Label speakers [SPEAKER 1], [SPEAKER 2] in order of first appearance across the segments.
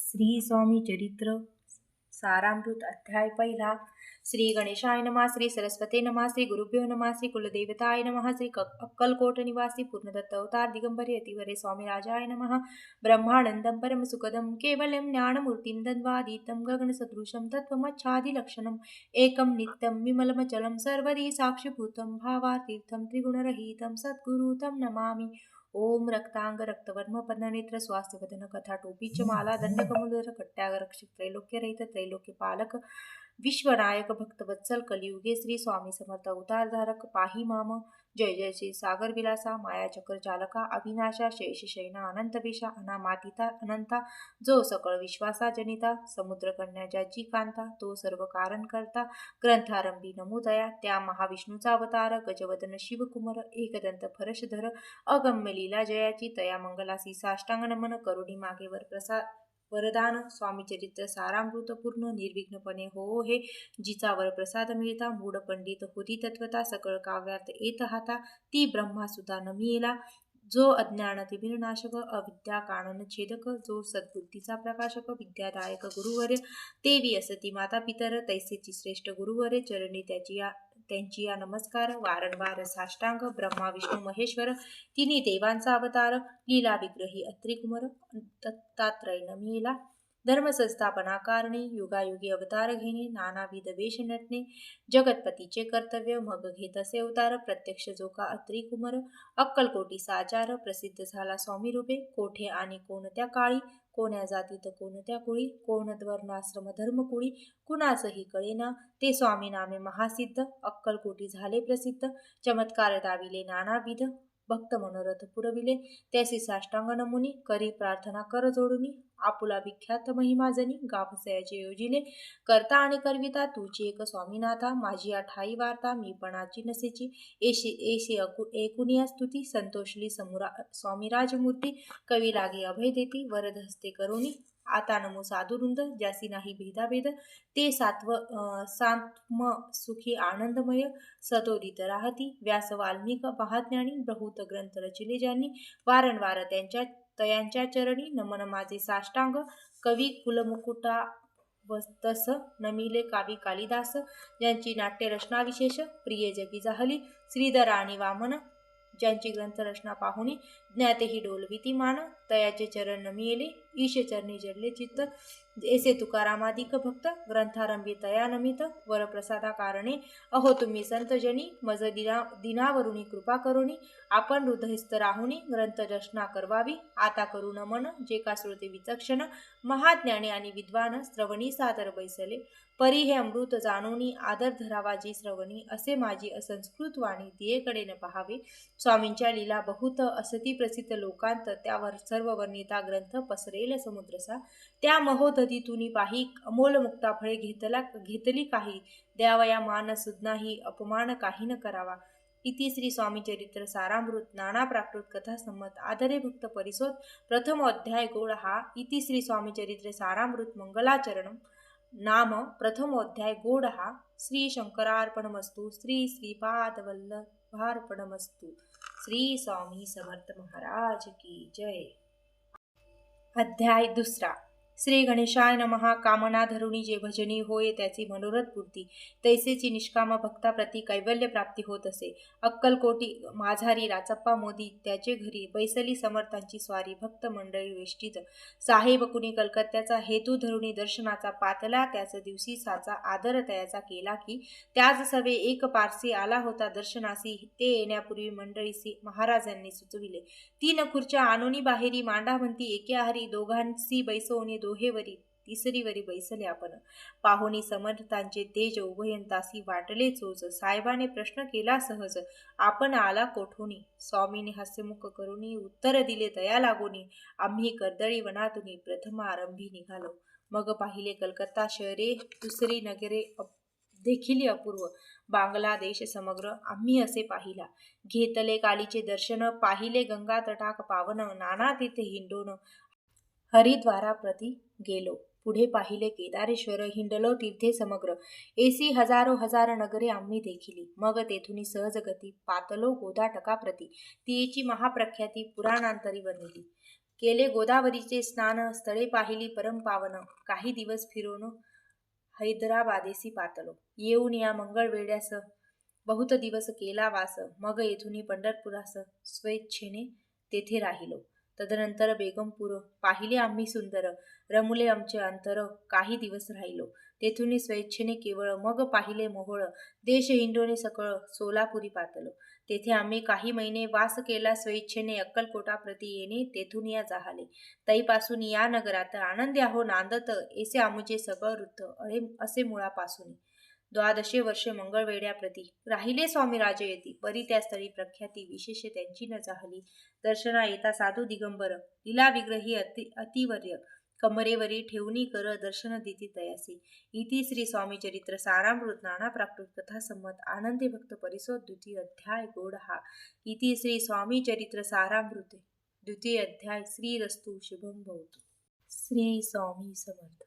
[SPEAKER 1] श्री स्वामी चरित्र सारामृत अध्याय पहिला। श्री गणेशाय नमः, श्री सरस्वते नमः, श्री गुरुभ्यो नमः, श्री कुलदेवताय नमः, श्री अक्कलकोट निवासी पूर्णदत्त अवतार दिगंबरे अतिवरे स्वामी राजाय नमः। ब्रह्मानंदं परम सुखदं केवलं ज्ञानमूर्तिं द्वन्द्वातीतं गगनसदृशं तत्त्वमच्छादिलक्षणम् एकं नित्यं विमलमचलं सर्वदी साक्षिभूतं भावातीर्थं त्रिगुणरहितं सद्गुरु तं नमामि। ओम रक्तांग रक्तवर्म पद्मनेत्र स्वास्थ्यवदन कथा टोपीच माला दंडकमुदर कट्याग रक्षित त्रैलोक्य रहित त्रैलोक्य पालक विश्वनायक भक्तवत्सल कलियुगे श्री स्वामी समर्थ अवतारधारक पाही माम। जय जय श्री सागर विलासा माया चक्र चालका अविनाशा शेष शयना अनंत विषा अनामातिता अनंता जो सकळ विश्वासा जनिता समुद्र कन्या ज्याची कांता तो सर्व कारण करता ग्रंथारंभी नमोदया त्या महाविष्णूचा अवतार गजवदन शिवकुमार एकदंत फरशधर अगम्य लीला जयाची तया मंगलासी साष्टांग नमन करुणी मागेवर प्रसाद वरदान स्वामी चरित्र सारामृत पूर्ण निर्विघ्नपणे हो हे जिचा वर प्रसाद मिळता मूढ पंडित होती तत्वता सकळ काव्यार्थ येत हाता ती ब्रह्मा सुद्धा न मिळेला जो अज्ञान तिमिरनाशक अविद्या कानन छेदक जो सद्बुद्धीचा प्रकाशक विद्यादायक गुरुवर्य देवी असती माता पितर तैसेची श्रेष्ठ गुरुवर्य चरणी त्यांची या नमस्कार वारंवार साष्टांग ब्रह्मा विष्णू महेश्वर तिन्ही देवांचा अवतार लीला विग्रही अत्रिकुमार दत्तात्रय नमिला धर्मसंस्थापना कारणे युगायुगी अवतार घेणे नानाविध वेश नटणे जगतपतीचे कर्तव्य मग घेत असे अवतार प्रत्यक्ष जो का अत्रिकुमार अक्कलकोटी साचार प्रसिद्ध झाला स्वामी रूपे कोठे आणि कोणत्या काळी कोण्या जातीत कोणत्या कुळी कोण वर्णाश्रम धर्मकुळी कुणाचही कळेना ते स्वामी नामे महासिद्ध अक्कलकोटी झाले प्रसिद्ध चमत्कार दाविले नानाविध भक्त मनोरथ पुरविले त्यासी साष्टांग नमुनी करी प्रार्थना कर जोडुनी आपुला विख्यात महिमा जनी गावसयाचे योजिले करता आणि करविता तुझी एक स्वामीनाथा माझी ठाई वार्ता मीपणाची नसेची एशी एकुनिया स्तुती संतोषली स्वामी राजमूर्ती कवी लागे अभय देती वरद हस्ते करुणी आता नमो साधुरुंद ज्यासी नाही भेदाभेद ते सात्म सुखी आनंदमय सतोदित राहती व्यास वाल्मिक महाज्ञानी बहुत ग्रंथ रचिले ज्यांनी वारंवार तयांच्या चरणी नमन माझे साष्टांग कवी कुलमुकुटा वस्तस नमिले कावी कालिदास ज्यांची नाट्यरचना विशेष प्रिय जगी जाहली श्रीधर आणि वामन ज्यांची ग्रंथरचना पाहुनी ज्ञातेही डोलविती मान तयाचे चरण नमिले ईश चरणी जडले चित्त ऐसे तुकारामादिक भक्त ग्रंथारंभी तया नमित वरप्रसादा कारणे अहो तुम्ही संतजनी मज दिनावरुणी कृपा करुणी आपण हृदयस्थ राहुनी ग्रंथ रचना करवावी आता करू नमन जे का श्रोते विचक्षण महाज्ञानी आणि विद्वान श्रवणी सादर बैसले परी हे अमृत जाणोनी आदर धरावा जी श्रवणी असे माझी असंस्कृत वाणी दियेकडे न पहावे स्वामींच्या लीला बहुत असती प्रसिद्ध लोकांत त्यावर सर्व वर्णिता ग्रंथ पसरेल समुद्रसा त्या महोदधीतून पाही अमोल मुक्ता फळे घेतली काही द्यावया मान सुज्ञाही अपमान काही न करावा इति श्री स्वामी चरित्र सारामृत नाना प्राकृत कथा संमत आदरे भक्त परिसोत प्रथम अध्याय गोड हा इति श्री स्वामी चरित्र सारामृत मंगलाचरणम नाम प्रथम अध्याय गोड हा श्री शंकरार्पणमस्तु श्री श्रीपाद वल्लभार्पणमस्तु श्री स्वामी समर्थ महाराज की जय। अध्याय दुसरा। श्री गणेशाय नमः कामना धरुणी जे भजनी होय त्याची मनोरथ पूर्ती तैसेची निष्काम भक्ताप्रती कैवल्य प्राप्ती होत असे अक्कलकोटी माझारी राचप्पा मोदी त्याचे घरी बैसली समर्थांची स्वारी भक्त मंडळी वेष्टीत साहेब कुणी कलकत्त्याचा हेतू धरुणी दर्शनाचा पातला त्याच दिवशी साचा आदर तयाचा केला की त्याच सवे एक पारसी आला होता दर्शनासी ते येण्यापूर्वी मंडळीसी महाराजांनी सुचविले 3 खुर्च्या आणोनी बाहेरी मांडा म्हणती एके आहारी दोघांसी बैसवणे दोहेवरी तिसरीवरी बैसले आपण पाहुणी समर्थांचे तेज उभयंतासी वाटले चोच साहेबाने प्रश्न केला सहज आपण आला कोठोनी स्वामीने हास्यमुख करुनी उत्तर दिले दया लागोनी आम्ही कर्दळी वनातुनी प्रथम आरंभी निघालो मग पाहिले कलकत्ता शहरे दुसरी नगरे देखील अपूर्व बांगलादेश समग्र आम्ही असे पाहिला घेतले कालीचे दर्शन पाहिले गंगा तटाक पावन नाना तीर्थे हिंडोन हरिद्वारा प्रति गेलो पुढे पाहिले केदारेश्वर हिंडलो तीर्थे समग्र एसी हजारो हजार नगरे आम्ही देखिली मग तेथुनी सहज गती पातलो गोदा टकाप्रती तिची महाप्रख्याती पुराणांतरी वर्णिली केले गोदावरीचे स्नान, स्थळे पाहिली परम पावन, काही दिवस फिरून हैदराबादेसी पातलो. येऊन या मंगळ वेड्यास बहुत दिवस केला वास, मग येथून पंढरपुरास स्वेच्छेने तेथे राहिलो. तदनंतर बेगमपूर पाहिले आम्ही सुंदर, रमुले आमचे अंतर, काही दिवस राहिलो. तेथून स्वेच्छेने केवळ, मग पाहिले मोहोळ, देश हिंडोने सकळ सोलापुरी पातलो. तेथे आम्ही काही महिने वास केला स्वेच्छेने, अक्कलकोटा प्रति येणे तेथून या जाहले. तैपासून या नगरात आनंदी आहो नांदत, ऐसे आमुचे सकळ वृत्त असे मुळापासून. 12 वर्षे मंगळवेढ्याप्रती राहिले स्वामी राजयती, परी त्या स्थळी प्रख्याती विशेष त्यांची न जाहली. दर्शना येता साधू दिगंबर, लीला विग्रही अतिवर्य, कमरेवरी ठेवणी कर दर्शन देती तयासी. इति श्री स्वामी चरित्र सारामृत नाना प्राकृत कथा संमत आनंदी भक्त परिसोद द्वितीय अध्याय गोड हा. इति श्री स्वामी चरित्र सारामृत द्वितीय अध्याय. श्रीरस्तु शुभम भवतु. श्री स्वामी समर्थ.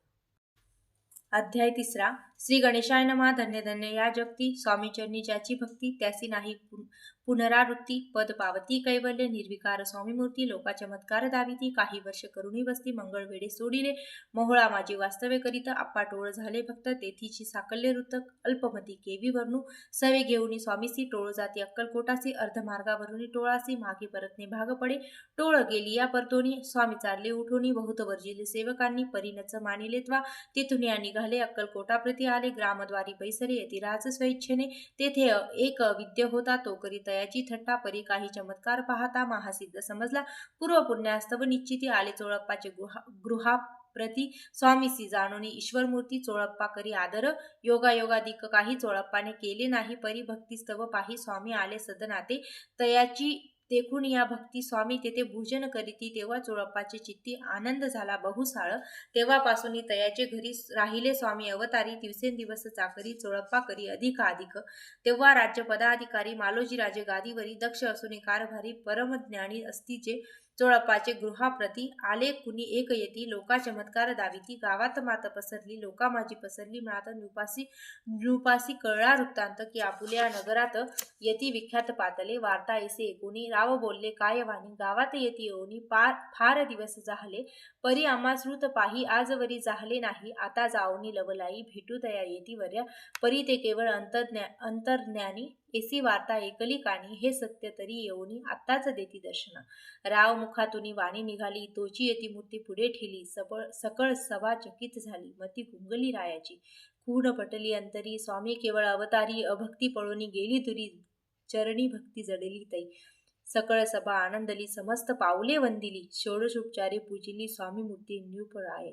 [SPEAKER 1] अध्याय 3. श्री गणेशाय नमः. धन्य धन्य या जगती, स्वामीचरणी ज्याची भक्ती, त्यासी नाही पुनरावृत्ती. पद पावती कैवल्य, निर्विकार स्वामी मूर्ती, लोका चमत्कार दाविती. काही वर्ष करुणी वस्ती, मंगळ वेडे सोडिले, मोहळा माझी वास्तव्य करीत. आप्पा टोळ झाले भक्त, तेथीची साकल्य वृत्त, अल्पमती केवी वर्णू. सवे घेऊनी स्वामीसी, टोळ जाती अक्कलकोटासी, अर्धमार्गावरुनी टोळासी, मागे परतणे भाग पडे. टोळ गेली या परतोनी, स्वामी चालले उठोनी, बहुत वर्जिले सेवकांनी, परीनच मानिले त्वा. तेथून या निघाले अक्कलकोटाप्रती आले, ग्रामद्वारी पैसरे यतिराज स्वेच्छेने. तेथे एक विद्य होता, तो करी तयाची थट्टा, परी काही चमत्कार पाहता महासिद्ध समजला. पूर्व पुण्यास्तव निश्चिती, आले चोळप्पाचे गृहाप्रती, स्वामीसी जाणोनी ईश्वरमूर्ती. चोळप्पा करी आदर, योगायोगादिक काही चोळप्पाने केले नाही, परी भक्तिस्तव पाही स्वामी आले सदनाते. तयाची देखून या भक्ती स्वामी तेथे भोजन करीती, तेव्हा चोळप्पाचे चित्ती आनंद झाला बहुसाळ. तेव्हापासून तयाचे घरी राहिले स्वामी अवतारी, दिवसेंदिवस चाकरी चोळप्पा करी अधिकाधिक. तेव्हा राज्य पदाधिकारी मालोजी राजे गादीवरी, दक्ष असून कारभारी परमज्ञानी असतीचे. चोळप्पाचे गृहाप्रती आले कुणी एक यती, लोका चमत्कार दाविती. गावात मात पसरली, लोका माझी पसरली मात, नृपासी कळला वृत्तांत, की आपुल्या नगरात यती विख्यात पातले. वार्ता ऐसे ऐकुनी राव बोलले काय वाणी, गावात यती येऊनी फार दिवस जाहले, परी आम्हा श्रुत पाही आजवरी जाहले नाही. आता जाऊनी लवलाई, भेटू तया येती वर्या, परी ते केवळ अंतर्ज्ञानी. ऐसी वार्ता ऐकली कानी, हे सत्य तरी येऊनी आत्ताच देती दर्शना. राव मुखातून वाणी निघाली, तोची येती मूर्ती पुढे ठेली. सकळ सभा चकित झाली, मती गुंगली रायाची. खून पटली अंतरी, स्वामी केवळ अवतारी. अभक्ती पळून गेली दुरी, चरणी भक्ती जडली तै. सकळ सभा आनंदली, समस्त पावले वंदिली. षोडशोपचारे पूजिली, स्वामी मूर्ती नृपराय.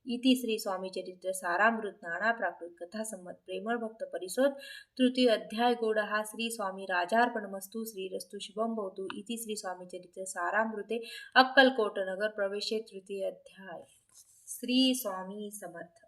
[SPEAKER 1] इति श्री स्वामी चरित्र सारामृत नाना प्राकृत कथा संमत प्रेमळ भक्त परिसोद तृतीय अध्याय गोड हा. श्री स्वामी राजार्पणमस्तु. श्रीरस्तु शुभम भवतु. इति श्री स्वामी चरित्र सारामृते अक्कलकोट नगर प्रवेशे तृतीय अध्याय. श्री स्वामी समर्थ.